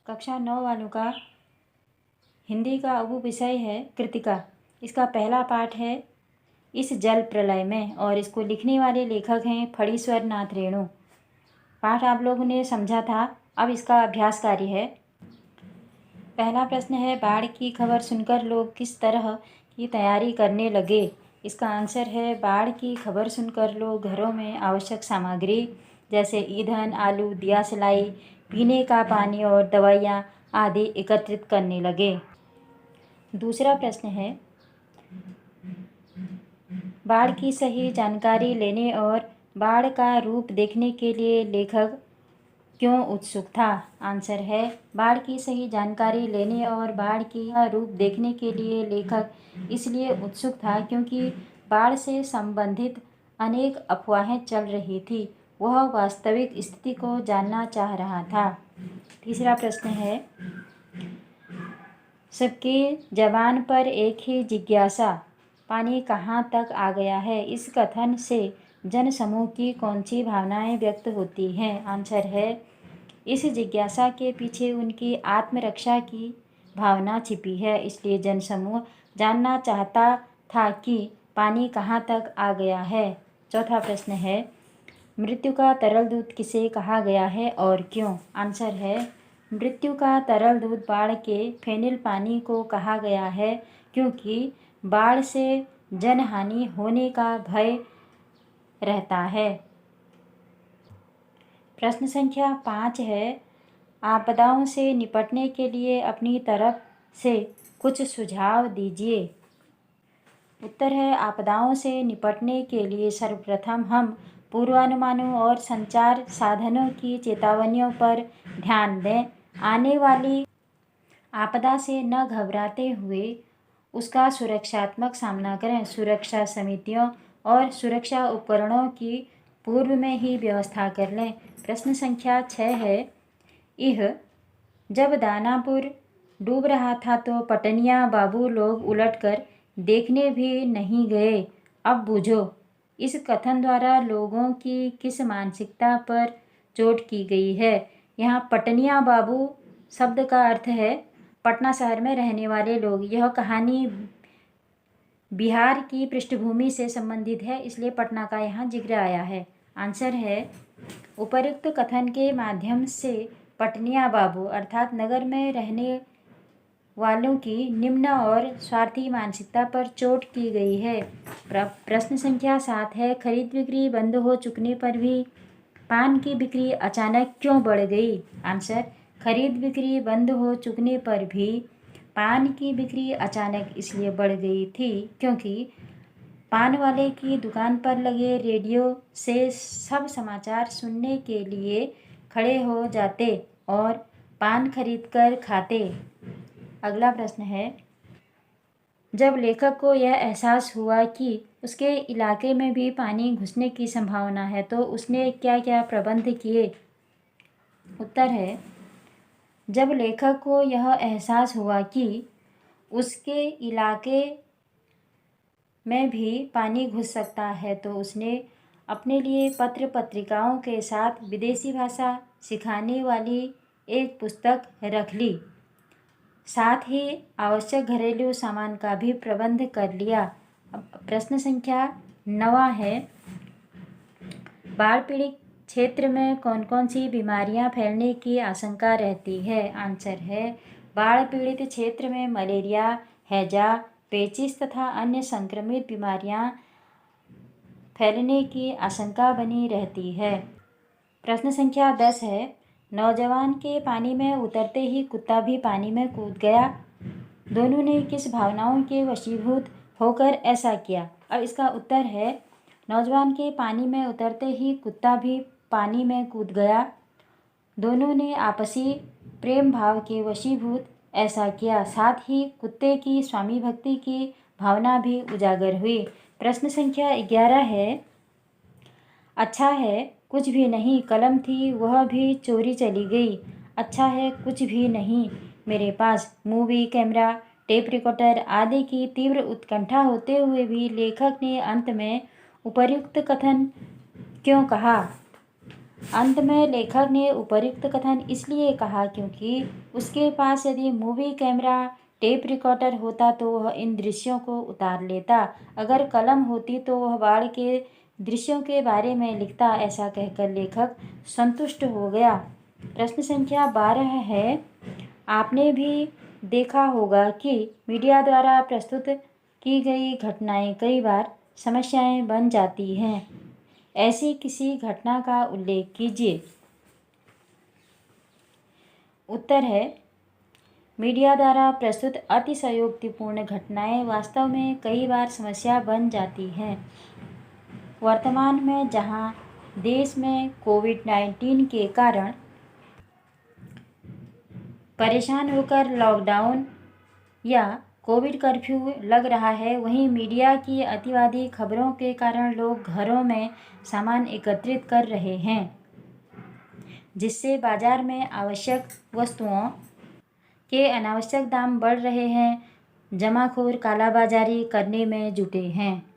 कक्षा 9 वालों का हिंदी का अब विषय है कृतिका। इसका पहला पाठ है इस जल प्रलय में, और इसको लिखने वाले लेखक हैं फणीश्वर नाथ रेणु। पाठ आप लोगों ने समझा था, अब इसका अभ्यास कार्य है। पहला प्रश्न है, बाढ़ की खबर सुनकर लोग किस तरह की तैयारी करने लगे। इसका आंसर है, बाढ़ की खबर सुनकर लोग घरों में आवश्यक सामग्री जैसे ईंधन, आलू, दिया सलाई, पीने का पानी और दवाइयाँ आदि एकत्रित करने लगे। दूसरा प्रश्न है, बाढ़ की सही जानकारी लेने और बाढ़ का रूप देखने के लिए लेखक क्यों उत्सुक था। आंसर है, बाढ़ की सही जानकारी लेने और बाढ़ की रूप देखने के लिए लेखक इसलिए उत्सुक था क्योंकि बाढ़ से संबंधित अनेक अफवाहें चल रही थी। वह वास्तविक स्थिति को जानना चाह रहा था। तीसरा प्रश्न है, सबकी जबान पर एक ही जिज्ञासा, पानी कहाँ तक आ गया है। इस कथन से जन समूह की कौन सी भावनाएं व्यक्त होती हैं। आंसर है, इस जिज्ञासा के पीछे उनकी आत्मरक्षा की भावना छिपी है, इसलिए जनसमूह जानना चाहता था कि पानी कहाँ तक आ गया है। चौथा प्रश्न है, मृत्यु का तरल दूध किसे कहा गया है और क्यों। आंसर है, मृत्यु का तरल दूध बाढ़ के फेनिल पानी को कहा गया है क्योंकि बाढ़ से जनहानि होने का भय रहता है। प्रश्न संख्या 5 है, आपदाओं से निपटने के लिए अपनी तरफ से कुछ सुझाव दीजिए। उत्तर है, आपदाओं से निपटने के लिए सर्वप्रथम हम पूर्वानुमानों और संचार साधनों की चेतावनियों पर ध्यान दें। आने वाली आपदा से न घबराते हुए उसका सुरक्षात्मक सामना करें। सुरक्षा समितियों और सुरक्षा उपकरणों की पूर्व में ही व्यवस्था कर लें। प्रश्न संख्या 6 है, जब दानापुर डूब रहा था तो पटनिया बाबू लोग उलटकर देखने भी नहीं गए, अब बूझो। इस कथन द्वारा लोगों की किस मानसिकता पर चोट की गई है। यहाँ पटनिया बाबू शब्द का अर्थ है पटना शहर में रहने वाले लोग। यह कहानी बिहार की पृष्ठभूमि से संबंधित है, इसलिए पटना का यहाँ जिक्र आया है। आंसर है, उपर्युक्त कथन के माध्यम से पटनिया बाबू अर्थात नगर में रहने वालों की निम्न और स्वार्थी मानसिकता पर चोट की गई है। प्रश्न संख्या 7 है, खरीद बिक्री बंद हो चुकने पर भी पान की बिक्री अचानक क्यों बढ़ गई। आंसर, खरीद बिक्री बंद हो चुकने पर भी पान की बिक्री अचानक इसलिए बढ़ गई थी क्योंकि पान वाले की दुकान पर लगे रेडियो से सब समाचार सुनने के लिए खड़े हो जाते और पान खरीदकर खाते। अगला प्रश्न है, जब लेखक को यह एहसास हुआ कि उसके इलाके में भी पानी घुसने की संभावना है तो उसने क्या क्या प्रबंध किए। उत्तर है, जब लेखक को यह एहसास हुआ कि उसके इलाके में भी पानी घुस सकता है तो उसने अपने लिए पत्र पत्रिकाओं के साथ विदेशी भाषा सिखाने वाली एक पुस्तक रख ली। साथ ही आवश्यक घरेलू सामान का भी प्रबंध कर लिया। अब प्रश्न संख्या 9 है, बाढ़ पीड़ित क्षेत्र में कौन कौन सी बीमारियां फैलने की आशंका रहती है। आंसर है, बाढ़ पीड़ित क्षेत्र में मलेरिया, हैजा, पेचिश तथा अन्य संक्रमित बीमारियां फैलने की आशंका बनी रहती है। प्रश्न संख्या 10 है, नौजवान के पानी में उतरते ही कुत्ता भी पानी में कूद गया। दोनों ने किस भावनाओं के वशीभूत होकर ऐसा किया। अब इसका उत्तर है, नौजवान के पानी में उतरते ही कुत्ता भी पानी में कूद गया। दोनों ने आपसी प्रेम भाव के वशीभूत ऐसा किया। साथ ही कुत्ते की स्वामी भक्ति की भावना भी उजागर हुई। प्रश्न संख्या 11 है, अच्छा है कुछ भी नहीं, कलम थी वह भी चोरी चली गई। अच्छा है कुछ भी नहीं मेरे पास, मूवी कैमरा, टेप रिकॉर्डर आदि की तीव्र उत्कंठा होते हुए भी लेखक ने अंत में उपर्युक्त कथन क्यों कहा। अंत में लेखक ने उपर्युक्त कथन इसलिए कहा क्योंकि उसके पास यदि मूवी कैमरा टेप रिकॉर्डर होता तो वह इन दृश्यों को उतार लेता। अगर कलम होती तो वह बाढ़ के दृश्यों के बारे में लिखता। ऐसा कहकर लेखक संतुष्ट हो गया। प्रश्न संख्या 12 है, आपने भी देखा होगा कि मीडिया द्वारा प्रस्तुत की गई घटनाएं कई बार समस्याएं बन जाती हैं। ऐसी किसी घटना का उल्लेख कीजिए। उत्तर है, मीडिया द्वारा प्रस्तुत अतिशयोक्तिपूर्ण घटनाएं वास्तव में कई बार समस्या बन जाती हैं। वर्तमान में जहां देश में कोविड-19 के कारण परेशान होकर लॉकडाउन या कोविड कर्फ्यू लग रहा है, वहीं मीडिया की अतिवादी खबरों के कारण लोग घरों में सामान एकत्रित कर रहे हैं, जिससे बाजार में आवश्यक वस्तुओं के अनावश्यक दाम बढ़ रहे हैं। जमाखोर कालाबाजारी करने में जुटे हैं।